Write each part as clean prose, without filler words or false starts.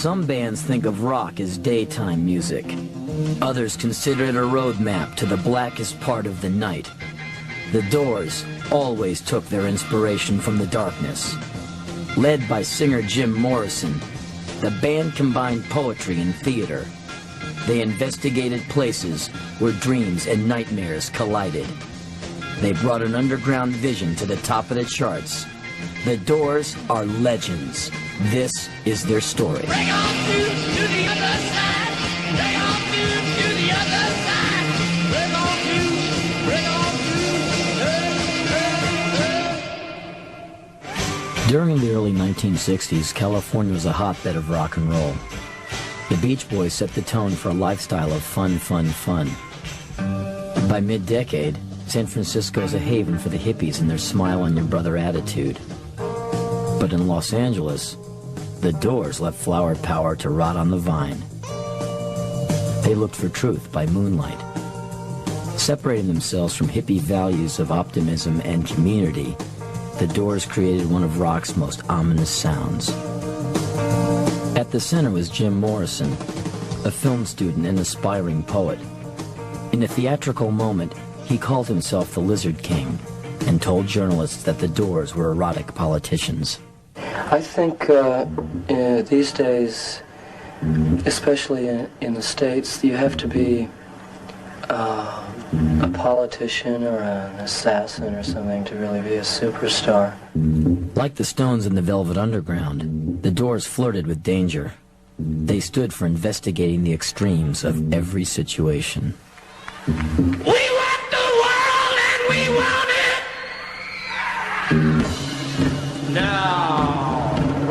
Some bands think of rock as daytime music. Others consider it a roadmap to the blackest part of the night. The Doors always took their inspiration from the darkness. Led by singer Jim Morrison, the band combined poetry and theater. They investigated places where dreams and nightmares collided. They brought an underground vision to the top of the charts. The Doors are legends. This is their story. Bring on to the other side. Bring on to the other side. Bring on to. During the early 1960s, California was a hotbed of rock and roll. The Beach Boys set the tone for a lifestyle of fun, fun, fun. By mid-decade, San Francisco is a haven for the hippies and their smile-on-your-brother attitude. But in Los Angeles, the Doors left flower power to rot on the vine. They looked for truth by moonlight. Separating themselves from hippie values of optimism and community, the Doors created one of rock's most ominous sounds. At the center was Jim Morrison, a film student and aspiring poet. In a theatrical moment, he called himself the Lizard King and told journalists that the Doors were erotic politicians. I think these days, especially in the States, you have to be a politician or an assassin or something to really be a superstar. Like the Stones in the Velvet Underground, the Doors flirted with danger. They stood for investigating the extremes of every situation. We want the world and we want it now.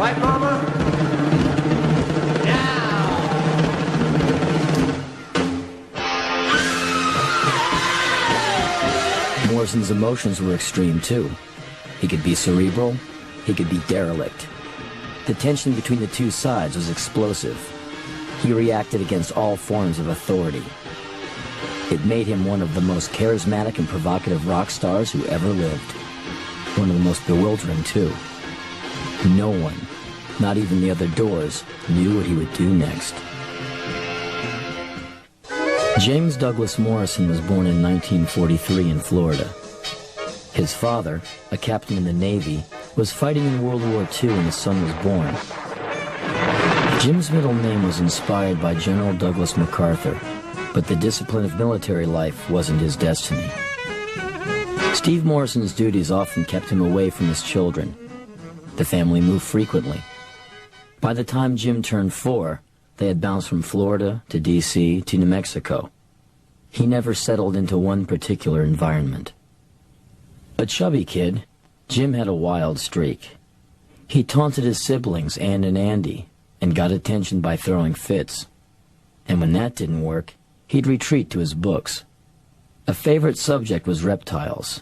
Right, Mama? Morrison's emotions were extreme, too. He could be cerebral, he could be derelict. The tension between the two sides was explosive. He reacted against all forms of authority. It made him one of the most charismatic and provocative rock stars who ever lived. One of the most bewildering, too. No one, not even the other Doors, knew what he would do next. James Douglas Morrison was born in 1943 in Florida. His father, a captain in the Navy, was fighting in World War II when his son was born. Jim's middle name was inspired by General Douglas MacArthur, but the discipline of military life wasn't his destiny. Steve Morrison's duties often kept him away from his children. The family moved frequently. By the time Jim turned 4, they had bounced from Florida to D.C. to New Mexico. He never settled into one particular environment. A chubby kid, Jim had a wild streak. He taunted his siblings, Ann and Andy, and got attention by throwing fits. And when that didn't work, he'd retreat to his books. A favorite subject was reptiles.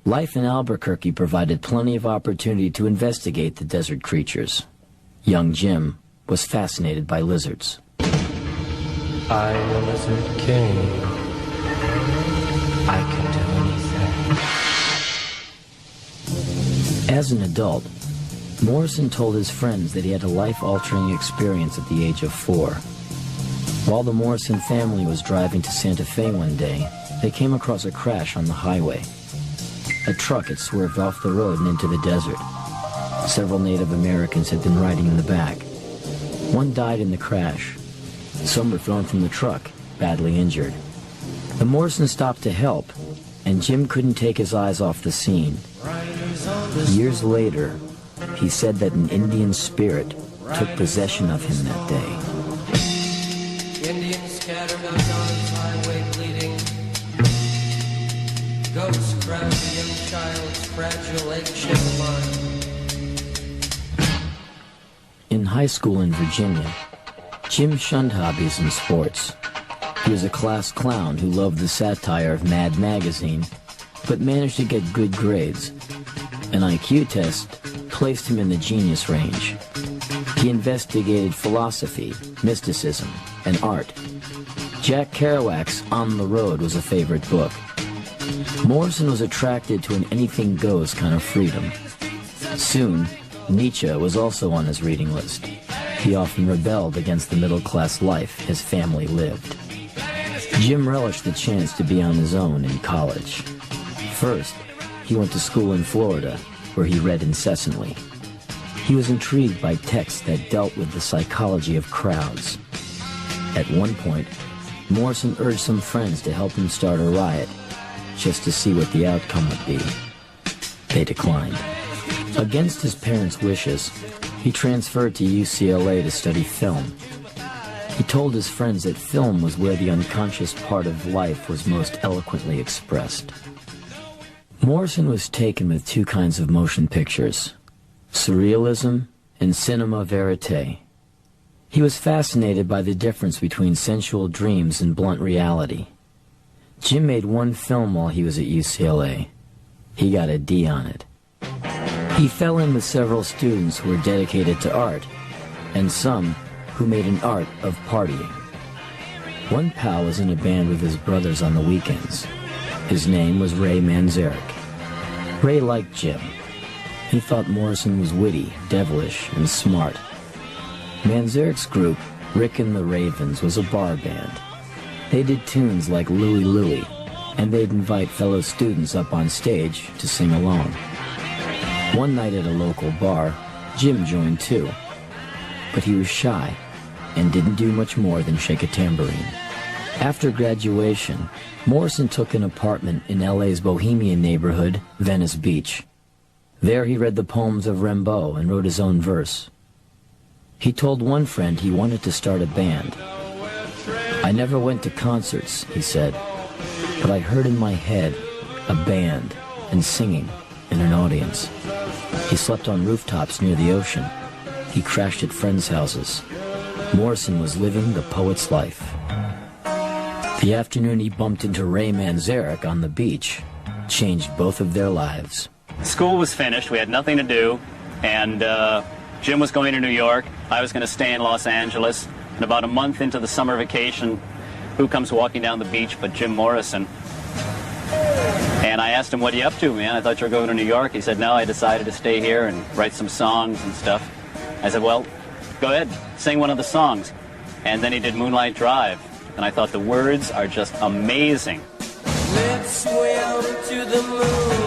Life in Albuquerque provided plenty of opportunity to investigate the desert creatures. Young Jim was fascinated by lizards. I'm a lizard king. I can do anything. As an adult, Morrison told his friends that he had a life-altering experience at the age of 4. While the Morrison family was driving to Santa Fe one day, they came across a crash on the highway. A truck had swerved off the road and into the desert. Several Native Americans had been riding in the back. One died in the crash. Some were thrown from the truck, badly injured. The Morrisons stopped to help, and Jim couldn't take his eyes off the scene. Years later, he said that an Indian spirit took possession of him that day. Indians scattered on God's highway bleeding. Ghosts crowd the young child's fragile egg-shaped mind. In high school in Virginia, Jim shunned hobbies and sports. He was a class clown who loved the satire of Mad Magazine, but managed to get good grades. An IQ test placed him in the genius range. He investigated philosophy, mysticism, and art. Jack Kerouac's On the Road was a favorite book. Morrison was attracted to an anything-goes kind of freedom. Soon, Nietzsche was also on his reading list. He often rebelled against the middle-class life his family lived. Jim relished the chance to be on his own in college. First, he went to school in Florida, where he read incessantly. He was intrigued by texts that dealt with the psychology of crowds. At one point, Morrison urged some friends to help him start a riot, just to see what the outcome would be. They declined. Against his parents' wishes, he transferred to UCLA to study film. He told his friends that film was where the unconscious part of life was most eloquently expressed. Morrison was taken with two kinds of motion pictures, surrealism and cinema verite. He was fascinated by the difference between sensual dreams and blunt reality. Jim made one film while he was at UCLA. He got a D on it. He fell in with several students who were dedicated to art, and some who made an art of partying. One pal was in a band with his brothers on the weekends. His name was Ray Manzarek. Ray liked Jim. He thought Morrison was witty, devilish, and smart. Manzarek's group, Rick and the Ravens, was a bar band. They did tunes like Louie Louie, and they'd invite fellow students up on stage to sing along. One night at a local bar, Jim joined too, but he was shy and didn't do much more than shake a tambourine. After graduation, Morrison took an apartment in LA's bohemian neighborhood, Venice Beach. There he read the poems of Rimbaud and wrote his own verse. He told one friend he wanted to start a band. "I never went to concerts," he said, "but I heard in my head a band and singing in an audience." He slept on rooftops near the ocean. He crashed at friends' houses. Morrison was living the poet's life. The afternoon he bumped into Ray Manzarek on the beach changed both of their lives. School was finished, we had nothing to do, and Jim was going to New York, I was going to stay in Los Angeles, and about a month into the summer vacation, who comes walking down the beach but Jim Morrison? And I asked him, "What are you up to, man? I thought you were going to New York." He said, "No, I decided to stay here and write some songs and stuff." I said, "Well, go ahead, sing one of the songs." And then he did Moonlight Drive, and I thought the words are just amazing. Let's swim to the moon.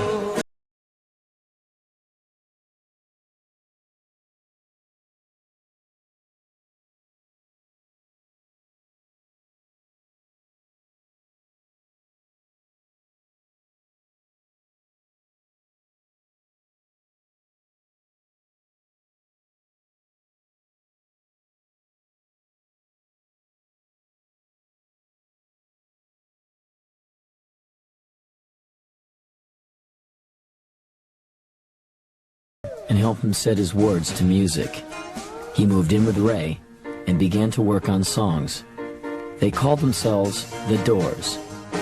And help him set his words to music. He moved in with Ray and began to work on songs. They called themselves The Doors,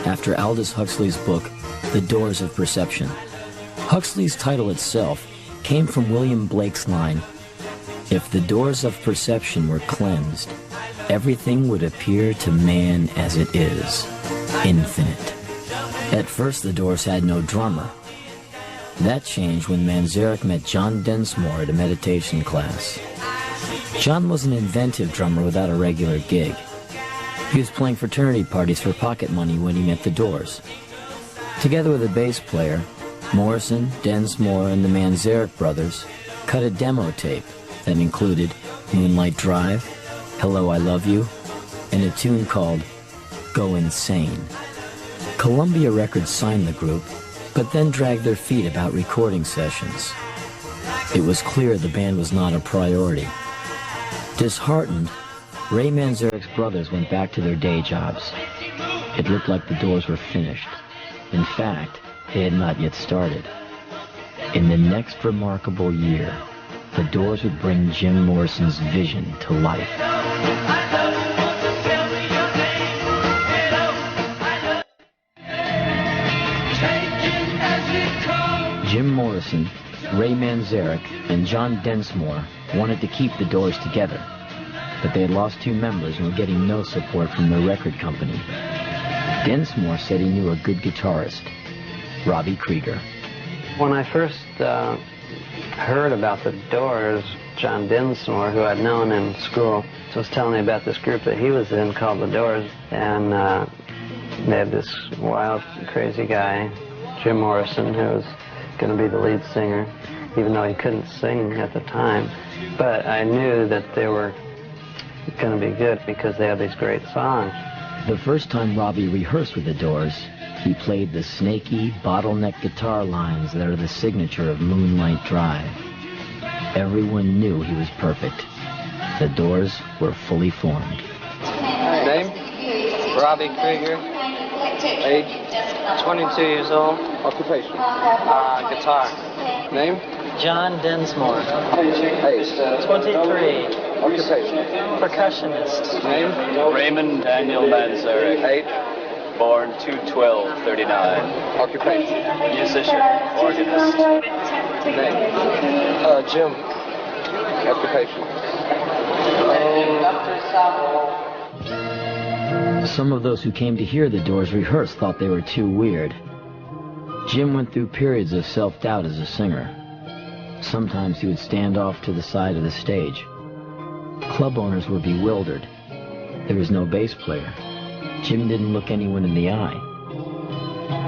after Aldous Huxley's book, The Doors of Perception. Huxley's title itself came from William Blake's line, "If the doors of perception were cleansed, everything would appear to man as it is, infinite." At first, the Doors had no drummer. That changed when Manzarek met John Densmore at a meditation class. John was an inventive drummer without a regular gig. He was playing fraternity parties for pocket money when he met the Doors. Together with a bass player, Morrison, Densmore, and the Manzarek brothers cut a demo tape that included Moonlight Drive, Hello, I Love You, and a tune called Go Insane. Columbia Records signed the group, but then dragged their feet about recording sessions. It was clear the band was not a priority. Disheartened, Ray Manzarek's brothers went back to their day jobs. It looked like the Doors were finished. In fact, they had not yet started. In the next remarkable year, the Doors would bring Jim Morrison's vision to life. Jim Morrison, Ray Manzarek, and John Densmore wanted to keep the Doors together, but they had lost two members and were getting no support from the record company. Densmore said he knew a good guitarist, Robbie Krieger. When I first heard about the Doors, John Dinsmore, who I'd known in school, was telling me about this group that he was in called the Doors, and they had this wild, crazy guy, Jim Morrison, who was going to be the lead singer, even though he couldn't sing at the time. But I knew that they were going to be good because they had these great songs. The first time Robbie rehearsed with the Doors, he played the snaky, bottleneck guitar lines that are the signature of Moonlight Drive. Everyone knew he was perfect. The Doors were fully formed. Name? Robbie Krieger. Age? 22 years old. Occupation? Guitar. Name? John Dinsmore. Age? 23. Occupation? Percussionist. Name? Raymond Daniel Manzarek. Age? Born 2/12/39. Occupation? Musician, organist. Name? Jim. Occupation? Some of those who came to hear the Doors rehearse thought they were too weird. Jim went through periods of self-doubt as a singer. Sometimes he would stand off to the side of the stage. Club owners were bewildered. There was no bass player. Jim didn't look anyone in the eye.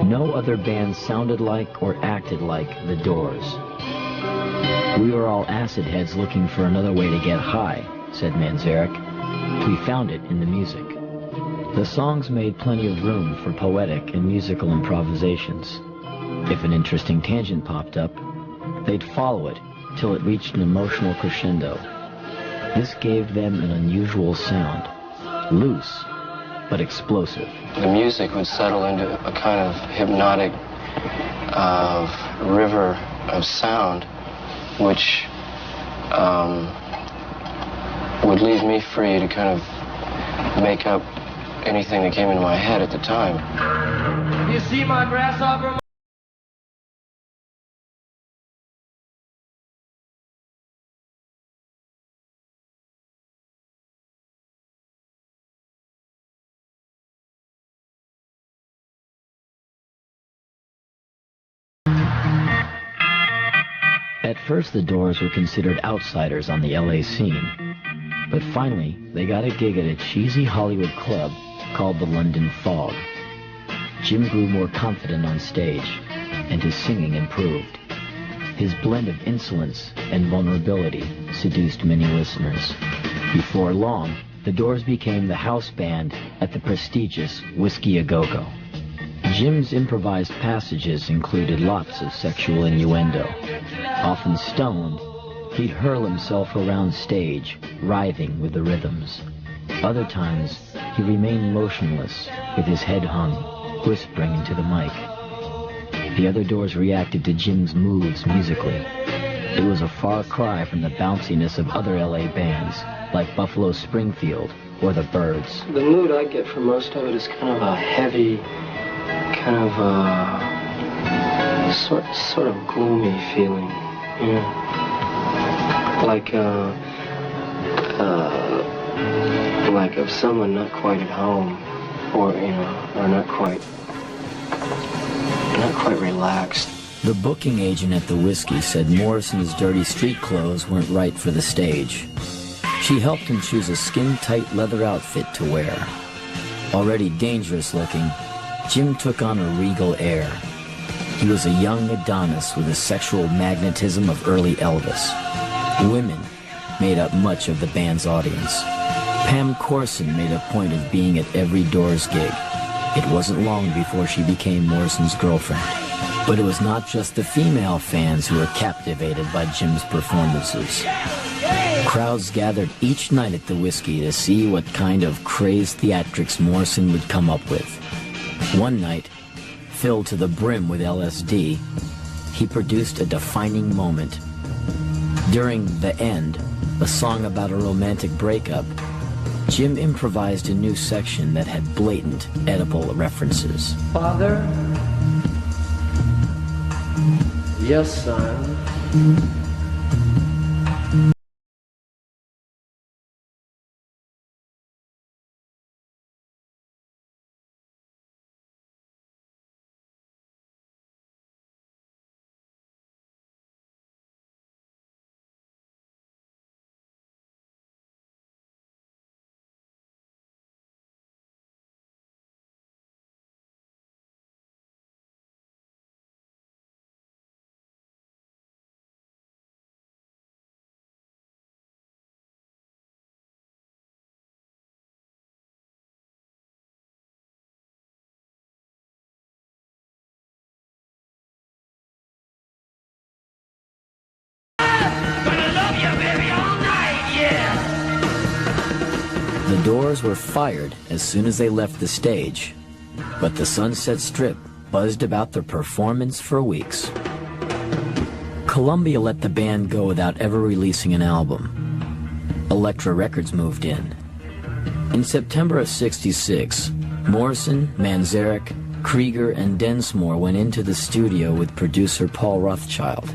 No other band sounded like or acted like the Doors. We were all acid heads looking for another way to get high, said Manzarek. We found it in the music. The songs made plenty of room for poetic and musical improvisations. If an interesting tangent popped up, they'd follow it till it reached an emotional crescendo. This gave them an unusual sound, loose but explosive. The music would settle into a kind of hypnotic river of sound, which would leave me free to kind of make up anything that came into my head at the time. You see my grasshopper? At first, the Doors were considered outsiders on the LA scene, but finally, they got a gig at a cheesy Hollywood club called the London Fog. Jim grew more confident on stage, and his singing improved. His blend of insolence and vulnerability seduced many listeners. Before long, the Doors became the house band at the prestigious Whiskey A Go-Go. Jim's improvised passages included lots of sexual innuendo. Often stoned, he'd hurl himself around stage, writhing with the rhythms. Other times, he remained motionless, with his head hung, whispering into the mic. The other Doors reacted to Jim's moves musically. It was a far cry from the bounciness of other LA bands, like Buffalo Springfield or the Byrds. The mood I get from most of it is kind of a heavy, kind of a sort of gloomy feeling, you know, like of someone not quite at home, or you know, or not quite relaxed. The booking agent at the Whiskey said Morrison's dirty street clothes weren't right for the stage. She helped him choose a skin-tight leather outfit to wear. Already dangerous looking, Jim took on a regal air. He was a young Adonis with the sexual magnetism of early Elvis. Women made up much of the band's audience. Pam Corson made a point of being at every Doors gig. It wasn't long before she became Morrison's girlfriend. But it was not just the female fans who were captivated by Jim's performances. Crowds gathered each night at the Whiskey to see what kind of crazed theatrics Morrison would come up with. One night, filled to the brim with LSD, he produced a defining moment. During The End, a song about a romantic breakup, Jim improvised a new section that had blatant Oedipal references. Father? Yes, son. Doors were fired as soon as they left the stage, but the Sunset Strip buzzed about their performance for weeks. Columbia let the band go without ever releasing an album. Elektra Records moved in. In September of '66, Morrison, Manzarek, Krieger, and Densmore went into the studio with producer Paul Rothchild.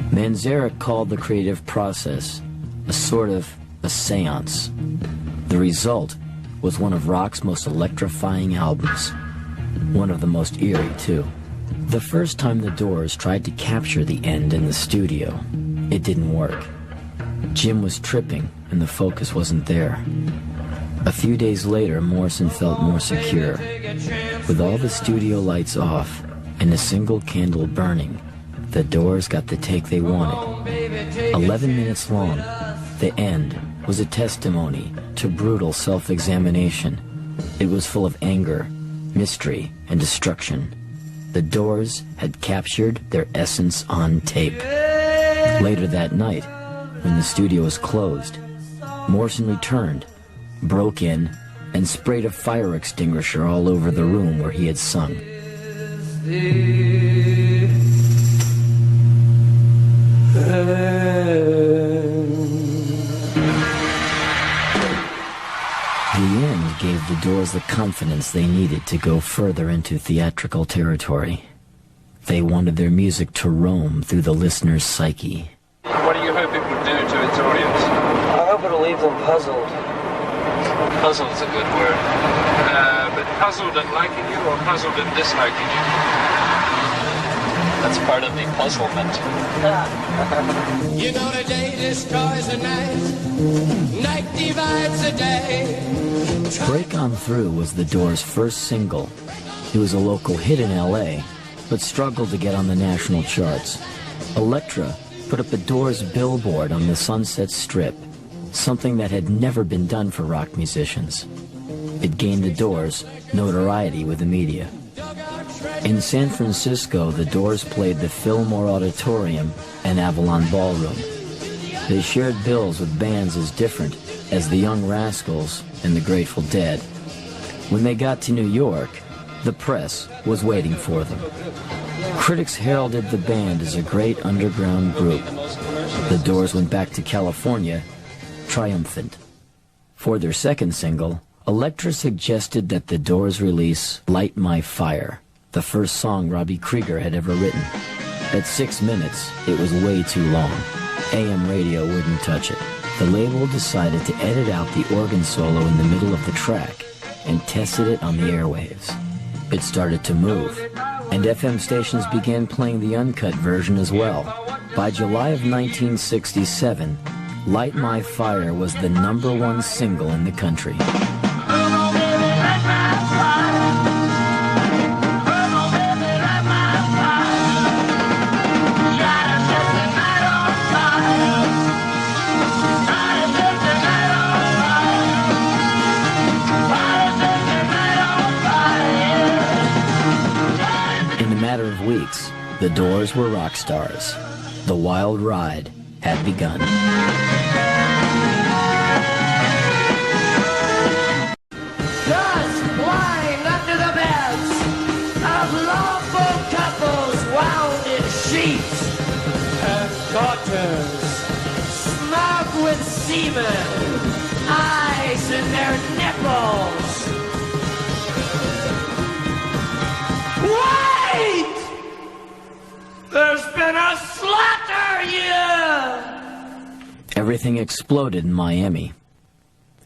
Manzarek called the creative process a sort of a seance. The result was one of rock's most electrifying albums. One of the most eerie, too. The first time the Doors tried to capture the end in the studio, it didn't work. Jim was tripping, and the focus wasn't there. A few days later, Morrison felt more secure. With all the studio lights off and a single candle burning, the Doors got the take they wanted. 11 minutes long, the end was a testimony to brutal self-examination. It was full of anger, mystery, and destruction. The Doors had captured their essence on tape. Later that night, when the studio was closed, Morrison returned, broke in, and sprayed a fire extinguisher all over the room where he had sung. The end gave the Doors the confidence they needed to go further into theatrical territory. They wanted their music to roam through the listener's psyche. What do you hope it would do to its audience? I hope it'll leave them puzzled. Puzzled's a good word. But puzzled and liking you, or puzzled and disliking you? That's part of the puzzlement. You know the day destroys the night, night divides the day. Break On Through was the Doors' first single. It was a local hit in L.A., but struggled to get on the national charts. Elektra put up a Doors billboard on the Sunset Strip, something that had never been done for rock musicians. It gained the Doors notoriety with the media. In San Francisco, the Doors played the Fillmore Auditorium and Avalon Ballroom. They shared bills with bands as different as the Young Rascals and the Grateful Dead. When they got to New York, the press was waiting for them. Critics heralded the band as a great underground group. The Doors went back to California triumphant. For their second single, Elektra suggested that the Doors release Light My Fire, the first song Robbie Krieger had ever written. At 6 minutes, it was way too long. AM radio wouldn't touch it. The label decided to edit out the organ solo in the middle of the track and tested it on the airwaves. It started to move, and FM stations began playing the uncut version as well. By July of 1967, Light My Fire was the #1 single in the country. In a matter of weeks, the Doors were rock stars. The wild ride had begun. Just lying under the beds of lawful couples wound in sheets and daughters, smug with semen, eyes in their nipples. Wait! There's been a slaughter here! Everything exploded in Miami.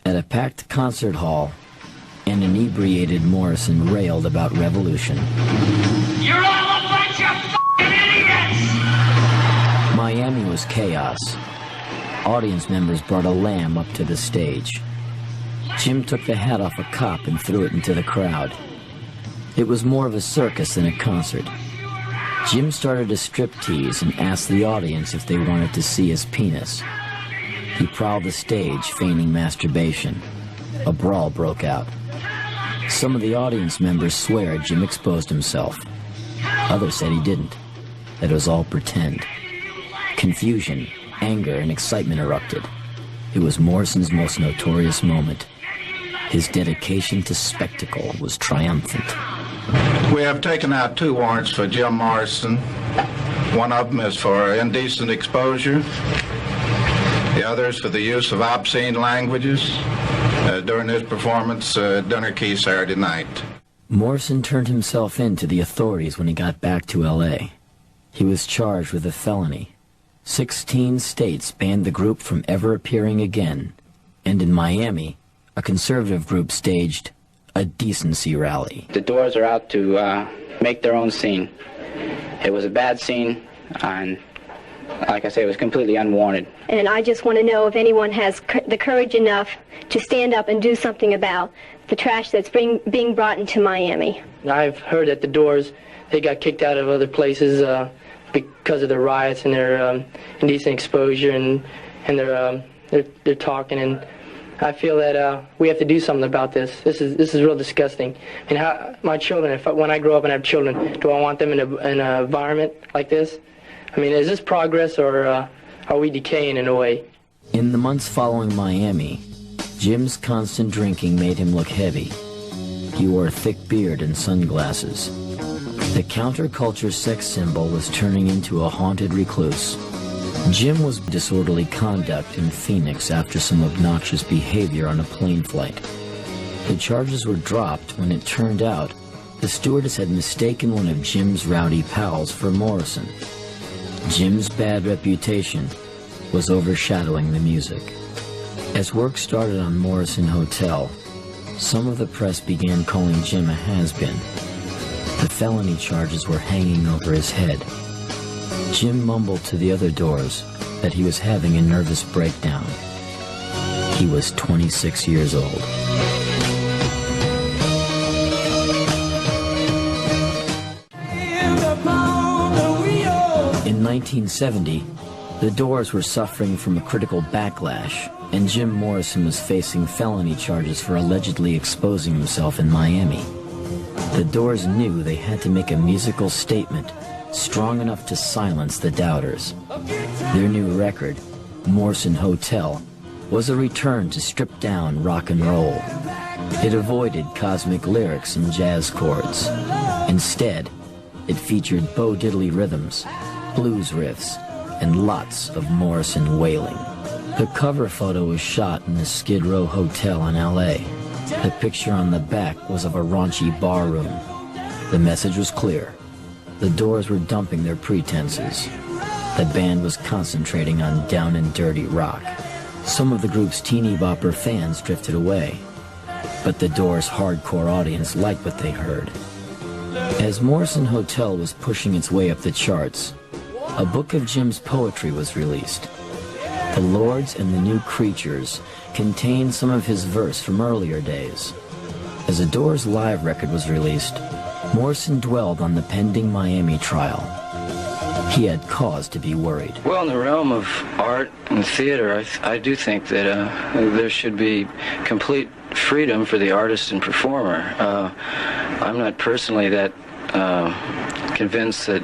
At a packed concert hall, an inebriated Morrison railed about revolution. You're all a bunch of f***ing idiots! Miami was chaos. Audience members brought a lamb up to the stage. Jim took the hat off a cop and threw it into the crowd. It was more of a circus than a concert. Jim started a striptease and asked the audience if they wanted to see his penis. He prowled the stage, feigning masturbation. A brawl broke out. Some of the audience members swear Jim exposed himself. Others said he didn't, that it was all pretend. Confusion, anger, and excitement erupted. It was Morrison's most notorious moment. His dedication to spectacle was triumphant. We have taken out 2 warrants for Jim Morrison. One of them is for indecent exposure. The other is for the use of obscene languages during his performance at Dinner Key Saturday night. Morrison turned himself in to the authorities when he got back to L.A. He was charged with a felony. 16 states banned the group from ever appearing again, and in Miami, a conservative group staged a decency rally. The Doors are out to make their own scene. It was a bad scene, and like I say, it was completely unwarranted. And I just want to know if anyone has the courage enough to stand up and do something about the trash that's being brought into Miami. I've heard that the Doors, they got kicked out of other places because of the riots and their indecent exposure and their talking, and I feel that we have to do something about this. This is real disgusting. I mean, my children, when I grow up and have children, do I want them in an environment like this? I mean, is this progress, or are we decaying in a way? In the months following Miami, Jim's constant drinking made him look heavy. He wore a thick beard and sunglasses. The counterculture sex symbol was turning into a haunted recluse. Jim was disorderly conduct in Phoenix after some obnoxious behavior on a plane flight. The charges were dropped when it turned out the stewardess had mistaken one of Jim's rowdy pals for Morrison. Jim's bad reputation was overshadowing the music. As work started on Morrison Hotel, some of the press began calling Jim a has-been. The felony charges were hanging over his head. Jim mumbled to the other Doors that he was having a nervous breakdown. He was 26 years old. In 1970, the Doors were suffering from a critical backlash, and Jim Morrison was facing felony charges for allegedly exposing himself in Miami. The Doors knew they had to make a musical statement strong enough to silence the doubters. Their new record, Morrison Hotel, was a return to stripped-down rock and roll. It avoided cosmic lyrics and jazz chords. Instead, it featured Bo Diddley rhythms, blues riffs, and lots of Morrison wailing. The cover photo was shot in the Skid Row Hotel in L.A. The picture on the back was of a raunchy bar room. The message was clear. The Doors were dumping their pretenses. The band was concentrating on down and dirty rock. Some of the group's teeny bopper fans drifted away, but the Doors' hardcore audience liked what they heard. As Morrison Hotel was pushing its way up the charts, a book of Jim's poetry was released. The Lords and the New Creatures contained some of his verse from earlier days. As a Doors live record was released, Morrison dwelled on the pending Miami trial. He had cause to be worried. Well, in the realm of art and theater, I do think that there should be complete freedom for the artist and performer. I'm not personally that convinced that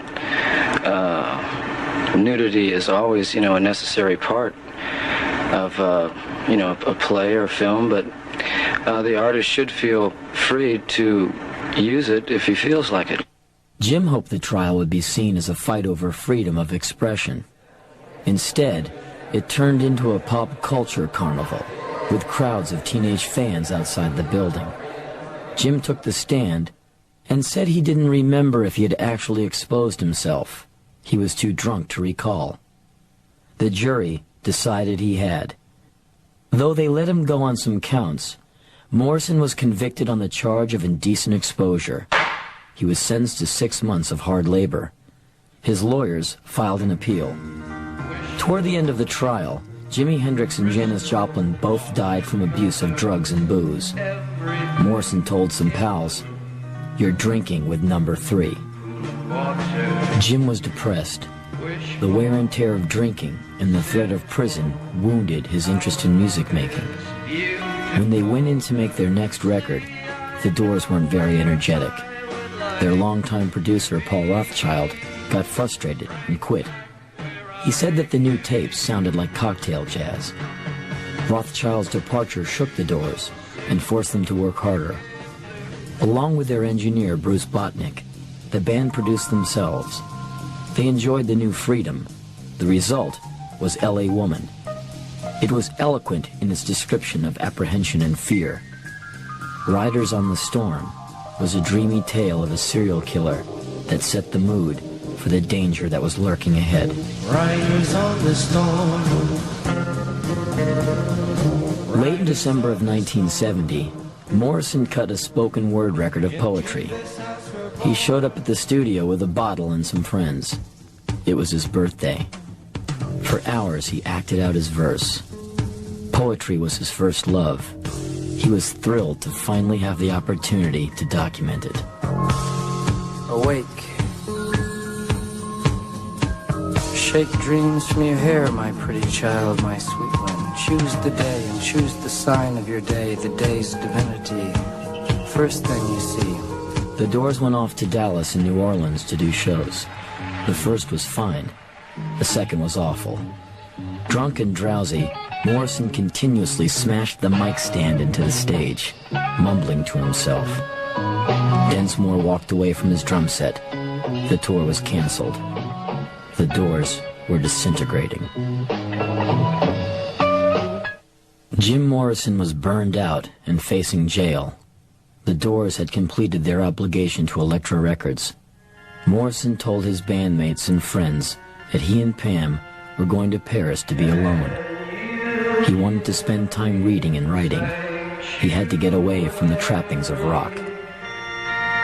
nudity is always, a necessary part of, a play or film, but the artist should feel free to use it if he feels like it. Jim hoped the trial would be seen as a fight over freedom of expression. Instead, it turned into a pop culture carnival, with crowds of teenage fans outside the building. Jim took the stand and said he didn't remember if he had actually exposed himself. He was too drunk to recall. The jury decided he had. Though they let him go on some counts, Morrison was convicted on the charge of indecent exposure. He was sentenced to 6 months of hard labor. His lawyers filed an appeal. Toward the end of the trial, Jimi Hendrix and Janis Joplin both died from abuse of drugs and booze. Morrison told some pals, "You're drinking with number 3." Jim was depressed. The wear and tear of drinking and the threat of prison wounded his interest in music making. When they went in to make their next record, the Doors weren't very energetic. Their longtime producer, Paul Rothchild, got frustrated and quit. He said that the new tapes sounded like cocktail jazz. Rothchild's departure shook the Doors, and forced them to work harder. Along with their engineer, Bruce Botnick, the band produced themselves. They enjoyed the new freedom. The result was L.A. Woman. It was eloquent in its description of apprehension and fear. Riders on the Storm was a dreamy tale of a serial killer that set the mood for the danger that was lurking ahead. Riders on the Storm. Late in December of 1970, Morrison cut a spoken word record of poetry. He showed up at the studio with a bottle and some friends. It was his birthday. For hours he acted out his verse. Poetry was his first love. He was thrilled to finally have the opportunity to document it. Awake. Shake dreams from your hair, my pretty child, my sweet one. Choose the day and choose the sign of your day, the day's divinity. First thing you see. The Doors went off to Dallas and New Orleans to do shows. The first was fine. The second was awful. Drunk and drowsy, Morrison continuously smashed the mic stand into the stage, mumbling to himself. Densmore walked away from his drum set. The tour was canceled. The Doors were disintegrating. Jim Morrison was burned out and facing jail. The Doors had completed their obligation to Elektra Records. Morrison told his bandmates and friends that he and Pam were going to Paris to be alone. He wanted to spend time reading and writing. He had to get away from the trappings of rock.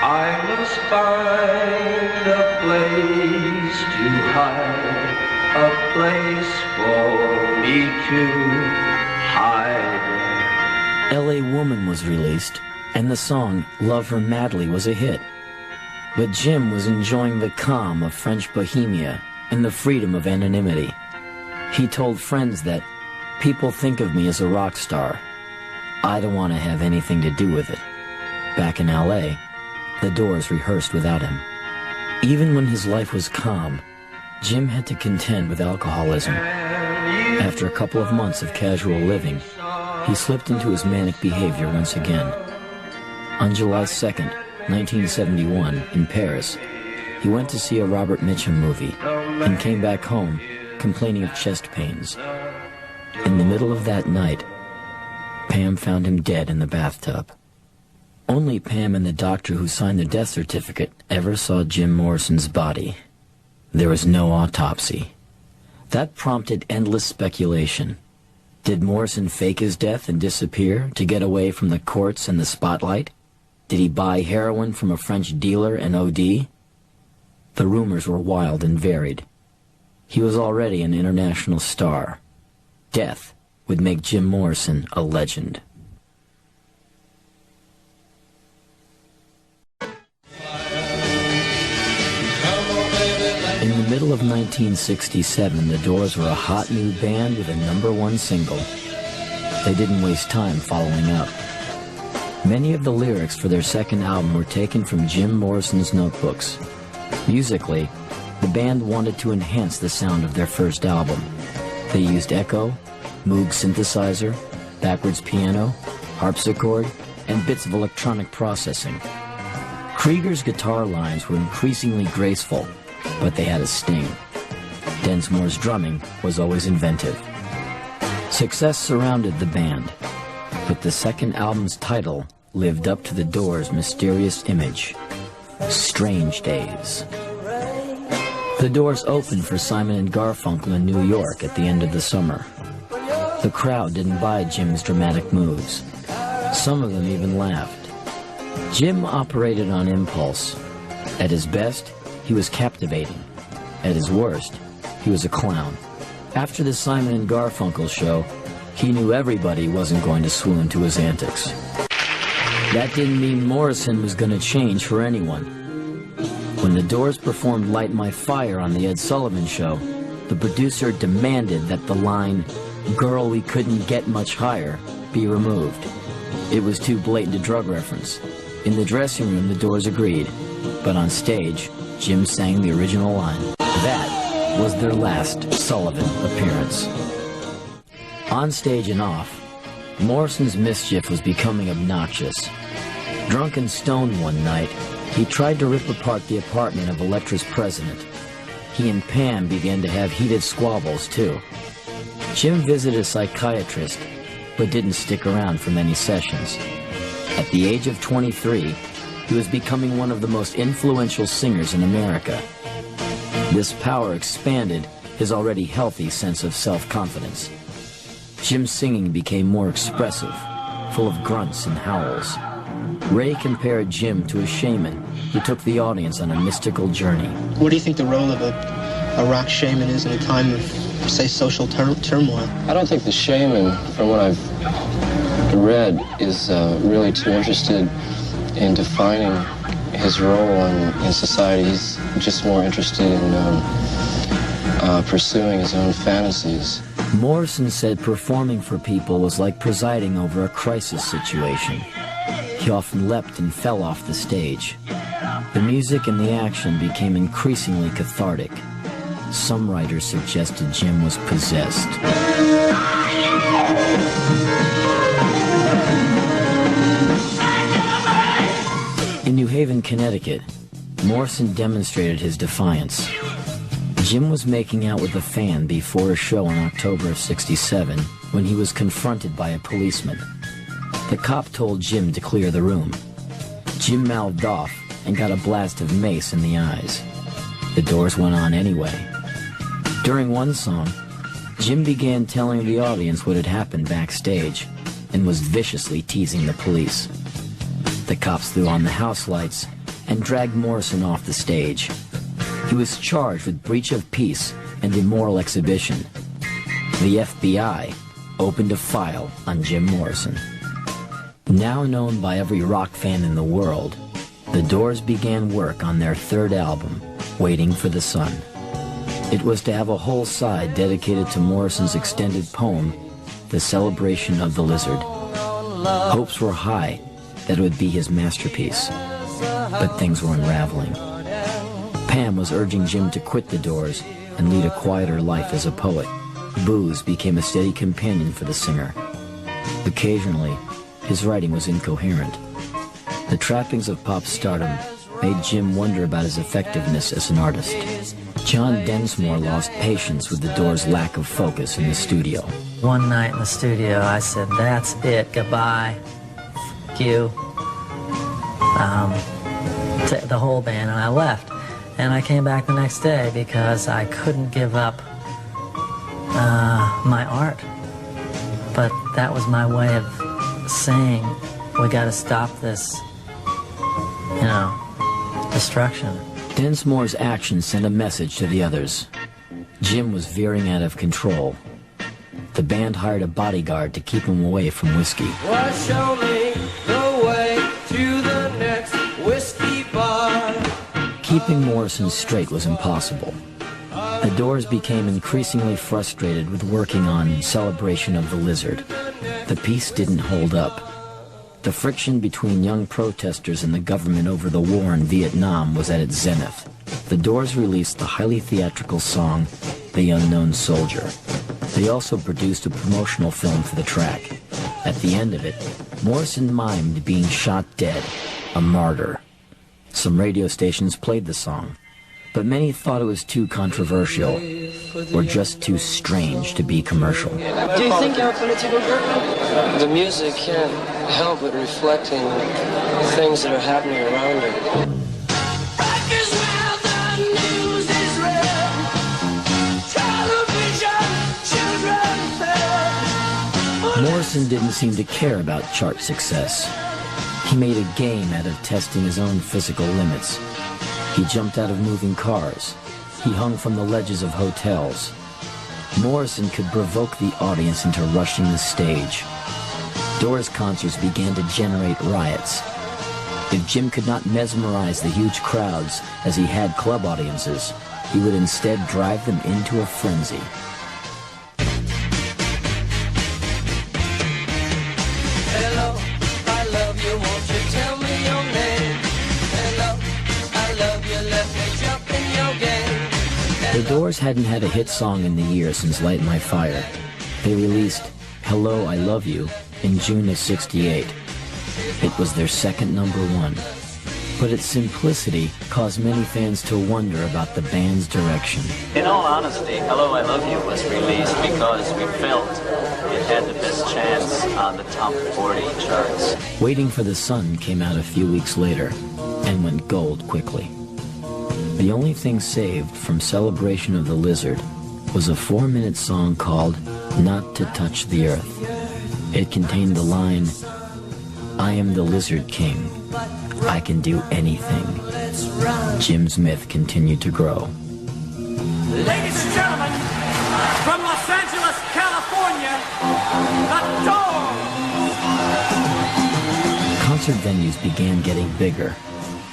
I must find a place to hide, a place for me to hide. L.A. Woman was released, and the song Love Her Madly was a hit. But Jim was enjoying the calm of French Bohemia and the freedom of anonymity. He told friends that, people think of me as a rock star. I don't want to have anything to do with it. Back in L.A., the Doors rehearsed without him. Even when his life was calm, Jim had to contend with alcoholism. After a couple of months of casual living, he slipped into his manic behavior once again. On July 2nd, 1971, in Paris, he went to see a Robert Mitchum movie and came back home complaining of chest pains. In the middle of that night, Pam found him dead in the bathtub. Only Pam and the doctor who signed the death certificate ever saw Jim Morrison's body. There was no autopsy. That prompted endless speculation. Did Morrison fake his death and disappear to get away from the courts and the spotlight? Did he buy heroin from a French dealer and OD? The rumors were wild and varied. He was already an international star. Death would make Jim Morrison a legend. In the middle of 1967, the Doors were a hot new band with a #1 single. They didn't waste time following up. Many of the lyrics for their second album were taken from Jim Morrison's notebooks. Musically, the band wanted to enhance the sound of their first album. They used echo, Moog synthesizer, backwards piano, harpsichord, and bits of electronic processing. Krieger's guitar lines were increasingly graceful, but they had a sting. Densmore's drumming was always inventive. Success surrounded the band, but the second album's title lived up to the Doors' mysterious image, Strange Days. The Doors opened for Simon and Garfunkel in New York at the end of the summer. The crowd didn't buy Jim's dramatic moves. Some of them even laughed. Jim operated on impulse. At his best, he was captivating. At his worst, he was a clown. After the Simon and Garfunkel show, he knew everybody wasn't going to swoon to his antics. That didn't mean Morrison was going to change for anyone. When the Doors performed Light My Fire on the Ed Sullivan Show, the producer demanded that the line, "Girl, we couldn't get much higher," be removed. It was too blatant a drug reference. In the dressing room, the Doors agreed, but on stage, Jim sang the original line. That was their last Sullivan appearance. On stage and off, Morrison's mischief was becoming obnoxious. Drunk and stoned one night, he tried to rip apart the apartment of Electra's president. He and Pam began to have heated squabbles, too. Jim visited a psychiatrist, but didn't stick around for many sessions. At the age of 23, he was becoming one of the most influential singers in America. This power expanded his already healthy sense of self-confidence. Jim's singing became more expressive, full of grunts and howls. Ray compared Jim to a shaman who took the audience on a mystical journey. What do you think the role of a rock shaman is in a time of, say, social turmoil? I don't think the shaman, from what I've read, is really too interested in defining his role in society. He's just more interested in pursuing his own fantasies. Morrison said performing for people was like presiding over a crisis situation. He often leapt and fell off the stage. The music and the action became increasingly cathartic. Some writers suggested Jim was possessed. In New Haven, Connecticut, Morrison demonstrated his defiance. Jim was making out with a fan before a show in October of '67 when he was confronted by a policeman. The cop told Jim to clear the room. Jim mouthed off and got a blast of mace in the eyes. The doors went on anyway. During one song, Jim began telling the audience what had happened backstage and was viciously teasing the police. The cops threw on the house lights and dragged Morrison off the stage. He was charged with breach of peace and immoral exhibition. The FBI opened a file on Jim Morrison. Now known by every rock fan in the world, the Doors began work on their third album, Waiting for the Sun. It was to have a whole side dedicated to Morrison's extended poem, The Celebration of the Lizard. Hopes were high that it would be his masterpiece, but things were unraveling. Pam was urging Jim to quit the Doors and lead a quieter life as a poet. Booze became a steady companion for the singer. Occasionally, his writing was incoherent. The trappings of pop stardom made Jim wonder about his effectiveness as an artist. John Densmore lost patience with the Doors' lack of focus in the studio. One night in the studio, I said, "That's it, goodbye, F you," to the whole band, and I left. And I came back the next day because I couldn't give up my art. But that was my way of saying, we got to stop this, destruction. Densmore's action sent a message to the others. Jim was veering out of control. The band hired a bodyguard to keep him away from whiskey. Well, show me the way to the next whiskey bar. Keeping Morrison straight was impossible. The Doors became increasingly frustrated with working on Celebration of the Lizard. The piece didn't hold up. The friction between young protesters and the government over the war in Vietnam was at its zenith. The Doors released the highly theatrical song, The Unknown Soldier. They also produced a promotional film for the track. At the end of it, Morrison mimed being shot dead, a martyr. Some radio stations played the song, but many thought it was too controversial or just too strange to be commercial. Do you think you're a political group? The music can't help but reflecting things that are happening around it. Morrison didn't seem to care about chart success. He made a game out of testing his own physical limits. He jumped out of moving cars. He hung from the ledges of hotels. Morrison could provoke the audience into rushing the stage. Doors concerts began to generate riots. If Jim could not mesmerize the huge crowds as he had club audiences, he would instead drive them into a frenzy. Hello, I love you, won't you tell me your name? Hello, I love you, let me jump in your game. The Doors hadn't had a hit song in the year since Light My Fire. They released Hello, I Love You in June of '68. It was their second #1, but its simplicity caused many fans to wonder about the band's direction. In all honesty, Hello, I Love You was released because we felt it had the best chance on the top 40 charts. Waiting for the Sun came out a few weeks later and went gold quickly. The only thing saved from Celebration of the Lizard was a 4-minute song called Not to Touch the Earth. It contained the line, I am the Lizard King. I can do anything. Jim's myth continued to grow. Ladies and gentlemen, from Los Angeles, California, The Doors! Concert venues began getting bigger,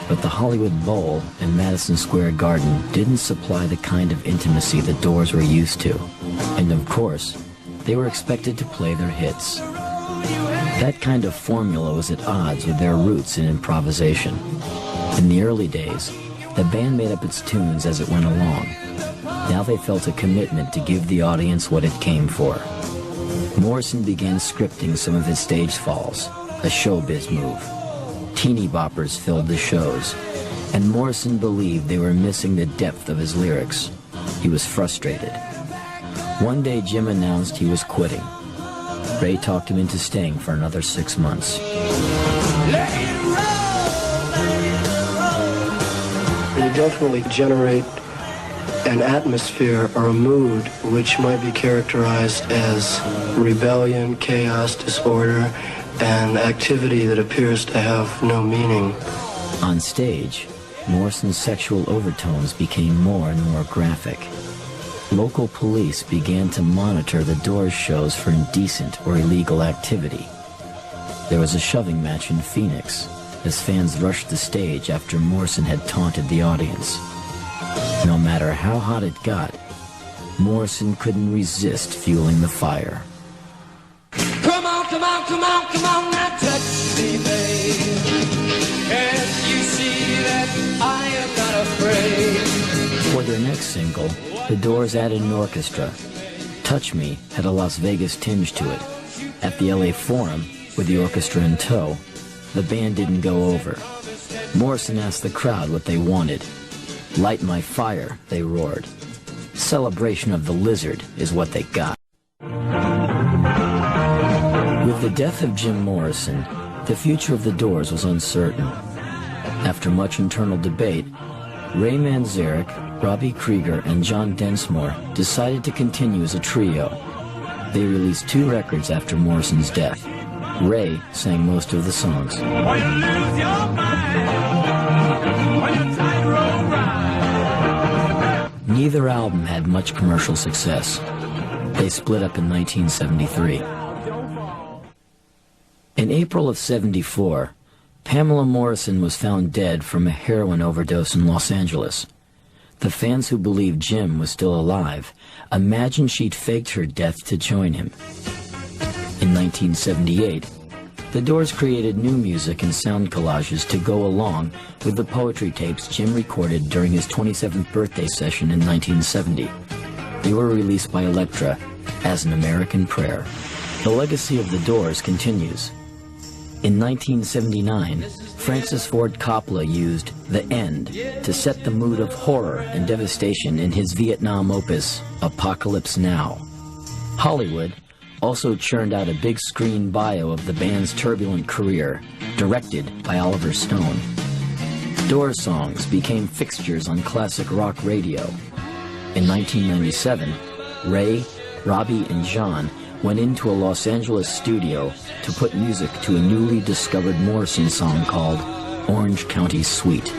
but the Hollywood Bowl and Madison Square Garden didn't supply the kind of intimacy the Doors were used to. And of course, they were expected to play their hits. That kind of formula was at odds with their roots in improvisation. In the early days, the band made up its tunes as it went along. Now they felt a commitment to give the audience what it came for. Morrison began scripting some of his stage falls, a showbiz move. Teeny boppers filled the shows, and Morrison believed they were missing the depth of his lyrics. He was frustrated. One day Jim announced he was quitting. Ray talked him into staying for another 6 months. You definitely generate an atmosphere or a mood which might be characterized as rebellion, chaos, disorder, and activity that appears to have no meaning. On stage, Morrison's sexual overtones became more and more graphic. Local police began to monitor the Doors shows for indecent or illegal activity. There was a shoving match in Phoenix as fans rushed the stage after Morrison had taunted the audience. No matter how hot it got, Morrison couldn't resist fueling the fire. Come on, come on, come on, come on, now touch me, babe. Can't you see that I am not afraid? For their next single, the Doors added an orchestra. Touch Me had a Las Vegas tinge to it. At the LA Forum, with the orchestra in tow, the band didn't go over. Morrison asked the crowd what they wanted. Light my fire, they roared. Celebration of the Lizard is what they got. With the death of Jim Morrison, the future of the Doors was uncertain. After much internal debate, Ray Manzarek, Robbie Krieger, and John Densmore decided to continue as a trio. They released 2 records after Morrison's death. Ray sang most of the songs. Neither album had much commercial success. They split up in 1973. In April of '74, Pamela Morrison was found dead from a heroin overdose in Los Angeles. The fans who believed Jim was still alive imagined she'd faked her death to join him. In 1978, the Doors created new music and sound collages to go along with the poetry tapes Jim recorded during his 27th birthday session in 1970. They were released by Elektra as An American Prayer. The legacy of the Doors continues. In 1979, Francis Ford Coppola used The End to set the mood of horror and devastation in his Vietnam opus, Apocalypse Now. Hollywood also churned out a big screen bio of the band's turbulent career, directed by Oliver Stone. Doors songs became fixtures on classic rock radio. In 1997, Ray, Robbie, and John went into a Los Angeles studio to put music to a newly discovered Morrison song called Orange County Suite.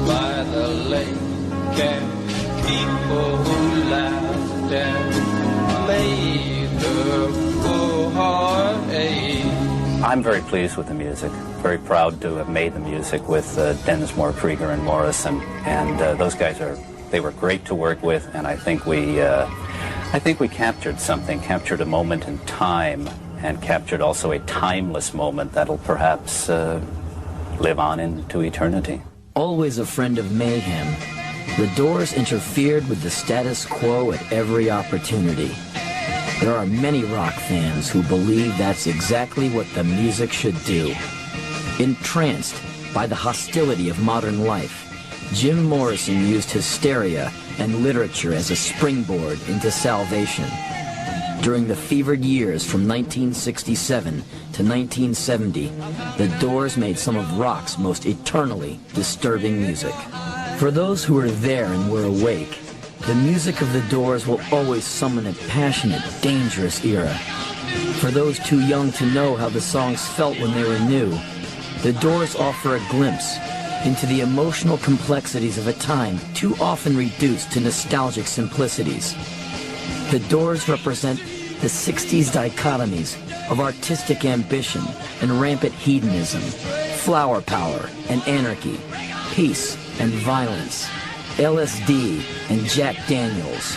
By the lake, and people who laughed and made the full heart ache. I'm very pleased with the music. Very proud to have made the music with Densmore, Krieger, and Morrison. And those guys they were great to work with, and I think we captured something, captured a moment in time, and captured also a timeless moment that'll perhaps live on into eternity. Always a friend of mayhem, the Doors interfered with the status quo at every opportunity. There are many rock fans who believe that's exactly what the music should do. Entranced by the hostility of modern life, Jim Morrison used hysteria and literature as a springboard into salvation. During the fevered years from 1967 to 1970, the Doors made some of rock's most eternally disturbing music. For those who were there and were awake, the music of the Doors will always summon a passionate, dangerous era. For those too young to know how the songs felt when they were new, the Doors offer a glimpse into the emotional complexities of a time too often reduced to nostalgic simplicities. The Doors represent the 60s dichotomies of artistic ambition and rampant hedonism, flower power and anarchy, peace and violence, LSD and Jack Daniels.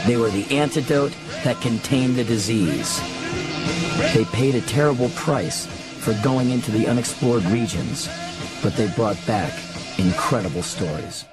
They were the antidote that contained the disease. They paid a terrible price for going into the unexplored regions, but they brought back incredible stories.